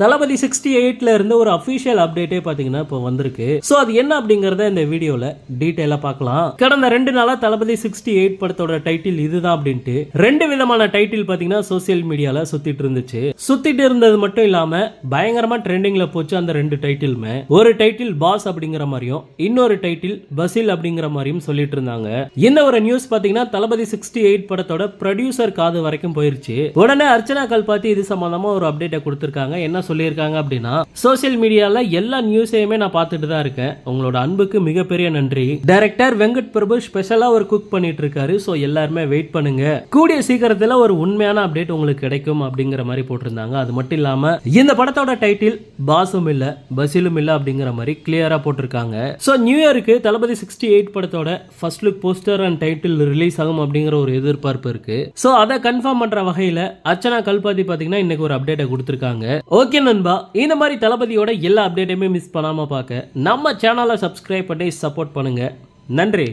தளபதி 68ல இருந்து ஒரு அபிஷியல் அப்டேட்டே பாத்தீங்கன்னா இப்போ வந்திருக்கு. சோ அது என்ன அப்படிங்கறத இந்த வீடியோல டீடைலா பார்க்கலாம். கடந்த 2 நாளா தளபதி 68 படத்தோட டைட்டில் இதுதான் அப்படின்ட்டு 2 விதமான டைட்டில் பாத்தீங்கன்னா சோசியல் மீடியால சுத்திட்டு இருந்துச்சு. சுத்திட்டு இருந்தது மட்டும் இல்லாம பயங்கரமா ட்ரெண்டிங்ல போச்சு அந்த 2 டைட்டிலுமே. ஒரு டைட்டில் பாஸ் அப்படிங்கிற மாதிரியும் இன்னொரு டைட்டில் பசில் அப்படிங்கிற மாதிரியும் சொல்லிட்டு இருந்தாங்க. இந்த ஒரு நியூஸ் பாத்தீங்கன்னா தளபதி 68 படத்தோட ப்ரொடியூசர் காது வரைக்கும் போயிருச்சு. உடனே அர்ச்சனா கல்பாத்தி இது சம்பந்தமா ஒரு அப்டேட்டை கொடுத்திருக்காங்க. என்ன சொல்லியிருக்காங்க அப்படின்னா, சோசியல் மீடியால எல்லா நியூஸையுமே நான் பார்த்துட்டு தான் இருக்கேன். உங்களோட அன்புக்கு மிகப்பெரிய நன்றி. டைரக்டர் வெங்கட் பிரபு ஸ்பெஷலா ஒரு குக் பண்ணிட்டு இருக்காரு. சோ எல்லாருமே வெயிட் பண்ணுங்க. கூடிய சீக்கிரத்துல ஒரு உண்மையான அப்டேட் உங்களுக்கு கிடைக்கும் அப்படிங்கிற மாதிரி போட்டிருந்தாங்க. அது மட்டும் இல்லாம இந்த படத்தோட டைட்டில் பாஸும் இல்ல பசிலும் இல்ல அப்படிங்கிற மாதிரி கிளியரா போட்டிருக்காங்க. சோ நியூ இயருக்கு தளபதி 68 படத்தோட first look poster and title release ஆகும் அப்படிங்கிற ஒரு எதிர்பார்ப்பு இருக்கு. சோ அதை கன்ஃபார்ம் பண்ற வகையில அர்ச்சனா கல்பாத்தி பாத்தீங்கன்னா இன்னைக்கு ஒரு அப்டேட்டை கொடுத்திருக்காங்க. ஓகே நண்பா, இந்த மாதிரி தளபதியோட எல்லா அப்டேட்டையுமே மிஸ் பண்ணாம பார்க்க நம்ம சேனலை சப்ஸ்கிரைப் பண்ணி சப்போர்ட் பண்ணுங்க. நன்றி.